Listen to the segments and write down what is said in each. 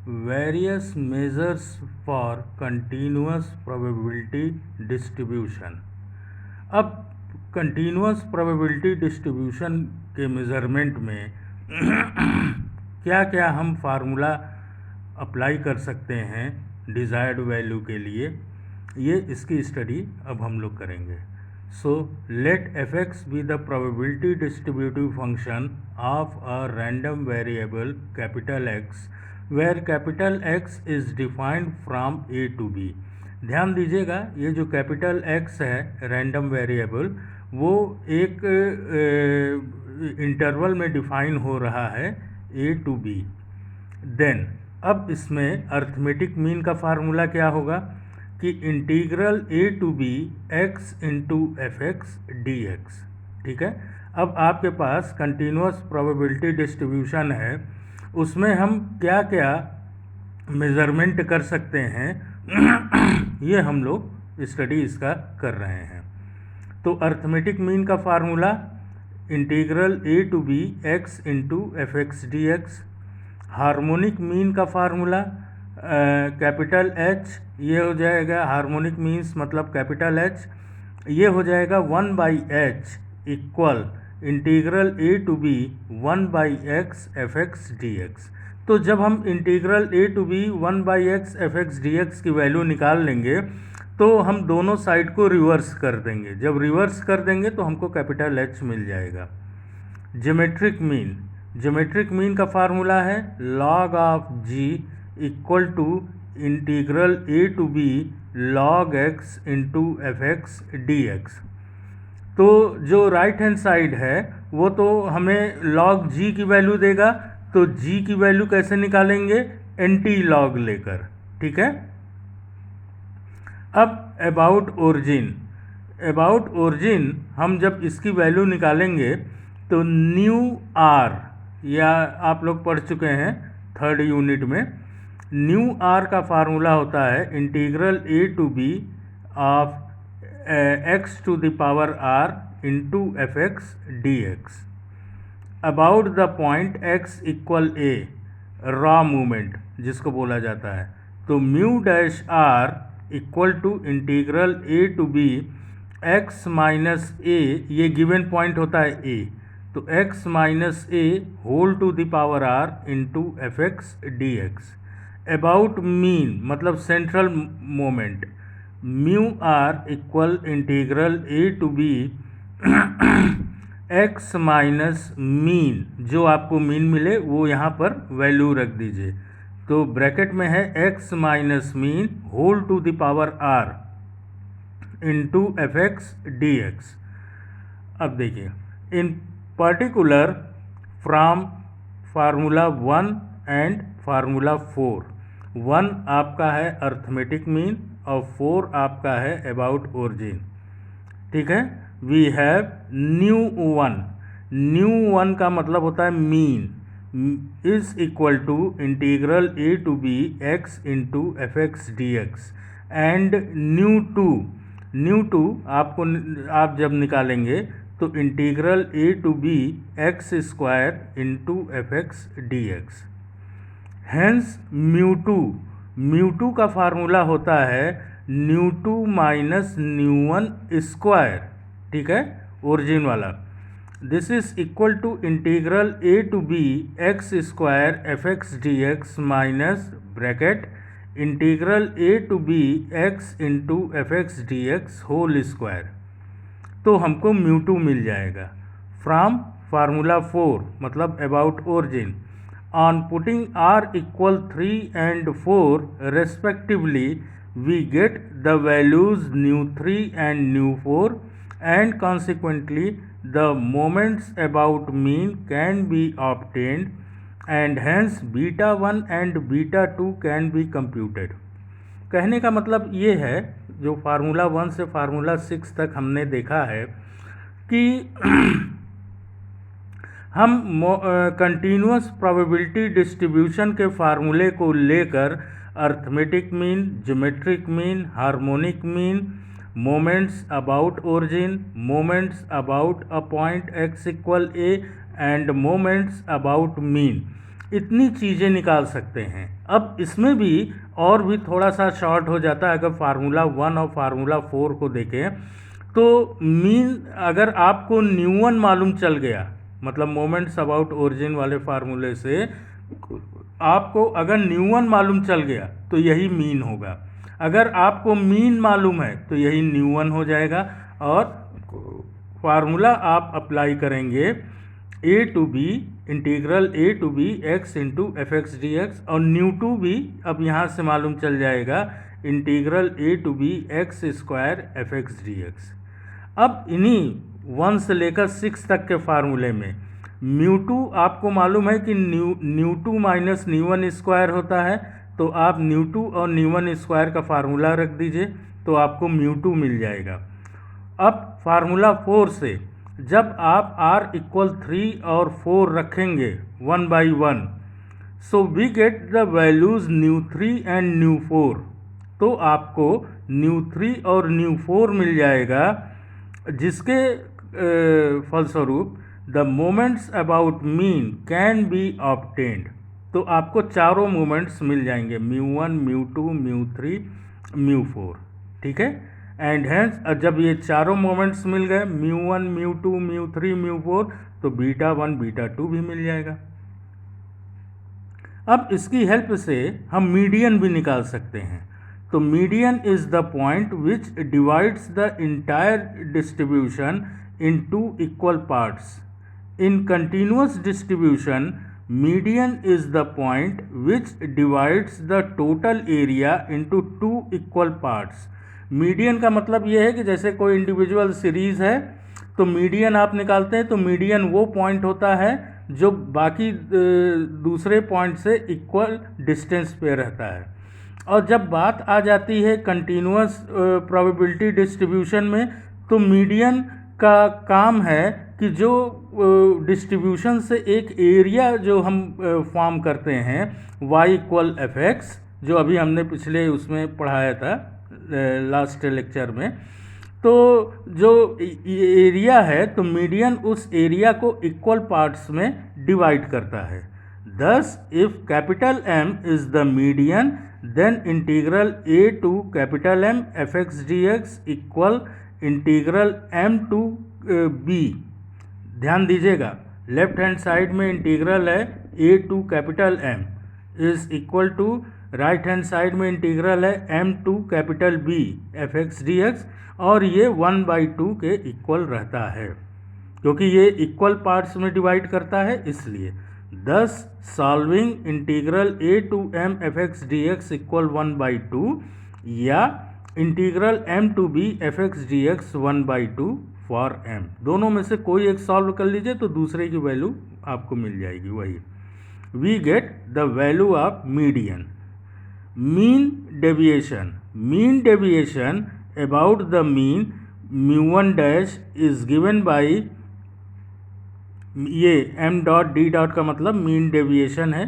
Various measures for continuous probability distribution. अब continuous probability distribution के measurement में क्या क्या हम फार्मूला अप्लाई कर सकते हैं डिज़ायर्ड वैल्यू के लिए, ये इसकी स्टडी अब हम लोग करेंगे। So let f x be the probability distributive function of a random variable capital X where capital X is defined from a to b. ध्यान दीजिएगा, ये जो कैपिटल एक्स है रैंडम वेरिएबल, वो एक इंटरवल में डिफाइन हो रहा है ए टू बी। देन अब इसमें अर्थमेटिक मीन का फार्मूला क्या होगा कि integral A to B x into F x D x. ठीक है, अब आपके पास कंटिन्यूअस प्रोबेबिलिटी डिस्ट्रीब्यूशन है, उसमें हम क्या क्या मेज़रमेंट कर सकते हैं ये हम लोग स्टडी इसका कर रहे हैं। तो अर्थमेटिक मीन का formula integral A to B x into F x D x. Harmonic mean का फार्मूला कैपिटल एच, ये हो जाएगा हार्मोनिक मीन्स मतलब कैपिटल एच, ये हो जाएगा 1/h equal integral A to b 1/x f x D x. तो जब हम integral A to b 1/x f x D x की वैल्यू निकाल लेंगे तो हम दोनों साइड को रिवर्स कर देंगे। जब रिवर्स कर देंगे तो हमको कैपिटल एच मिल जाएगा। ज्योमेट्रिक मीन का फार्मूला है log of G equal to integral A to b log x into F x D x. तो जो राइट हैंड साइड है वो तो हमें log g की वैल्यू देगा, तो g की वैल्यू कैसे निकालेंगे, एंटी लॉग लेकर। ठीक है, अब अबाउट ओरिजिन हम जब इसकी वैल्यू निकालेंगे तो न्यू आर, या आप लोग पढ़ चुके हैं थर्ड यूनिट में, न्यू आर का फार्मूला होता है integral A to B of X to the power R into F x D X. About the point X equal A, raw movement जिसको बोला जाता है, तो mu dash R equal to integral A to B X minus A, ये given point होता है A, तो x minus A whole to the power R into F x D X. About mean मतलब central moment, mu R equal integral A to B x minus mean, जो आपको mean मिले वो यहाँ पर वैल्यू रख दीजिए, तो ब्रैकेट में है x minus mean whole to the power r into F x D x. अब देखिए, in particular from formula 1 and formula 4, 1 आपका है अर्थमेटिक मीन और 4 आपका है अबाउट ओरिजिन। ठीक है, वी हैव न्यू वन का मतलब होता है mean is equal to integral A to B x into F x D x, and mu two आपको आप जब निकालेंगे तो integral A to B x square into F x D x. Hence mu two का formula होता है mu two minus mu one square. ठीक है, ओरिजिन वाला, this is equal to integral A to B x square F x D x minus bracket integral A to B x into F x D x whole square. तो हमको mu two मिल जाएगा from formula 4 मतलब about origin. On putting r equal 3 and 4 respectively we get the values mu 3 and mu 4 and consequently the moments about mean can be obtained and hence beta 1 and beta 2 can be computed। कहने का मतलब ये है, जो formula 1 से formula 6 तक हमने देखा है कि हम कंटिन्यूअस प्रोबेबिलिटी डिस्ट्रीब्यूशन के फार्मूले को लेकर arithmetic mean, geometric mean, harmonic mean, moments about origin, moments about a point X equal A and moments about mean, इतनी चीज़ें निकाल सकते हैं। अब इसमें भी और भी थोड़ा सा शॉर्ट हो जाता है। अगर फार्मूला 1 और फार्मूला 4 को देखें तो मीन अगर आपको न्यूवन मालूम चल गया, मतलब मोमेंट्स अबाउट ओरिजिन वाले फार्मूले से आपको अगर न्यूवन मालूम चल गया तो यही मीन होगा। अगर आपको मीन मालूम है तो यही न्यूवन हो जाएगा। और फार्मूला आप अप्लाई करेंगे A to B integral A to B x into F x D X, और न्यू टू भी अब यहाँ से मालूम चल जाएगा integral A to B x square F x D x. अब इन्हीं 1 से लेकर 6 तक के फार्मूले में म्यू टू आपको मालूम है कि mu two minus mu one square होता है, तो आप न्यू टू और न्यू वन स्क्वायर का फार्मूला रख दीजिए तो आपको म्यू टू मिल जाएगा। अब फार्मूला 4 से जब आप r इक्वल 3 और 4 रखेंगे 1 by 1, so we get the values mu 3 and mu 4, तो आपको न्यू 3 और न्यू 4 मिल जाएगा, जिसके फलस्वरूप the moments about mean can be obtained. तो आपको चारों मोमेंट्स मिल जाएंगे, म्यू 1, म्यू 2, म्यू 3, म्यू 4, ठीक है। एंड हेंस जब ये चारों मोमेंट्स मिल गए, म्यू 1, म्यू 2, म्यू 3, म्यू 4, तो बीटा 1, बीटा 2 भी मिल जाएगा। अब इसकी हेल्प से हम मीडियन भी निकाल सकते हैं। तो median is the point which divides the entire distribution in 2 equal parts. In continuous distribution median is the point which divides the total area into 2 equal parts. Median का मतलब ये है कि जैसे कोई इंडिविजुअल सीरीज़ है तो मीडियन आप निकालते हैं, तो मीडियन वो पॉइंट होता है जो बाकी दूसरे पॉइंट से इक्वल डिस्टेंस पे रहता है। और जब बात आ जाती है कंटिन्यूअस प्रोबेबिलिटी डिस्ट्रीब्यूशन में, तो मीडियन का काम है कि जो डिस्ट्रीब्यूशन से एक एरिया जो हम फॉर्म करते हैं y इक्वल एफ एक्स, जो अभी हमने पिछले उसमें पढ़ाया था लास्ट लेक्चर में, तो जो एरिया है तो मीडियन उस एरिया को इक्वल पार्ट्स में डिवाइड करता है। Thus, if capital M is the median, then integral a to capital M fx dx equal integral m to b। ध्यान दीजिएगा, लेफ्ट हैंड साइड में इंटीग्रल है a to capital M is equal to right hand side में integral है m to capital B fx dx, और ये 1/2 के equal रहता है क्योंकि ये इक्वल पार्ट्स में डिवाइड करता है इसलिए। Thus, solving integral a to m fx dx equal 1/2 या integral m to b fx dx 1/2 for m, दोनों में से कोई एक सॉल्व कर लीजिए तो दूसरे की वैल्यू आपको मिल जाएगी वही। We get the value of median. Mean deviation, mean deviation about the mean μ1 dash is given by, ये m डॉट d डॉट का मतलब मीन डेविएशन है,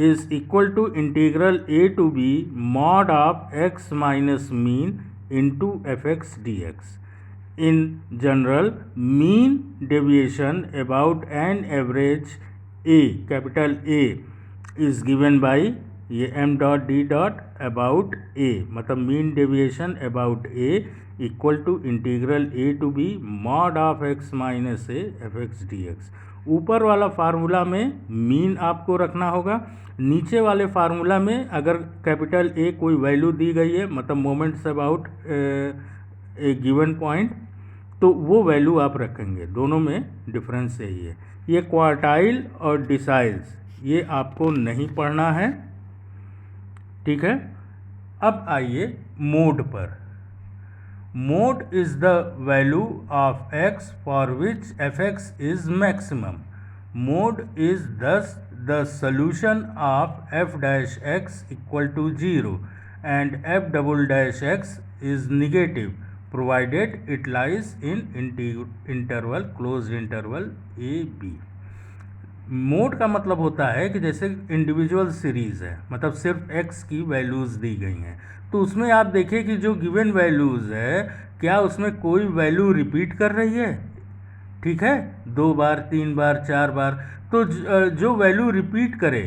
is equal to integral a to b mod of x minus mean into F x D X. In general mean deviation about an average a, capital A is given by ये m dot d dot about a, मतलब mean deviation about a equal to integral a to b mod of x minus a f x D x. ऊपर वाला formula में mean आपको रखना होगा, नीचे वाले फार्मूला में अगर कैपिटल A कोई वैल्यू दी गई है, मतलब moments about A given point, तो वो वैल्यू आप रखेंगे। दोनों में डिफरेंस यही है। ये क्वार्टाइल और डिसाइल्स ये आपको नहीं पढ़ना है, ठीक है। अब आइए मोड पर। Mode is the value of x for which F X is maximum. Mode is thus the solution of f dash x equal to 0 and f double dash x is negative provided it lies in interval closed interval a b। Mode का मतलब होता है कि जैसे individual series है, मतलब सिर्फ x की वैल्यूज़ दी गई हैं, तो उसमें आप देखिए कि जो गिवन वैल्यूज़ है क्या उसमें कोई वैल्यू रिपीट कर रही है, ठीक है, 2 बार 3 बार 4 बार, तो जो वैल्यू रिपीट करे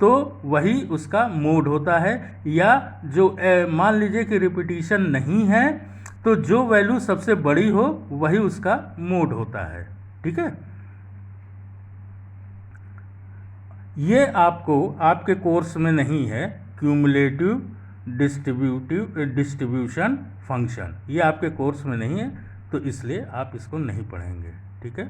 तो वही उसका मोड होता है। या जो मान लीजिए कि रिपीटिशन नहीं है तो जो वैल्यू सबसे बड़ी हो वही उसका मोड होता है। ठीक है, ये आपको आपके कोर्स में नहीं है, क्यूमुलेटिव डिस्ट्रीब्यूशन फंक्शन, ये आपके कोर्स में नहीं है, तो इसलिए आप इसको नहीं पढ़ेंगे। ठीक है।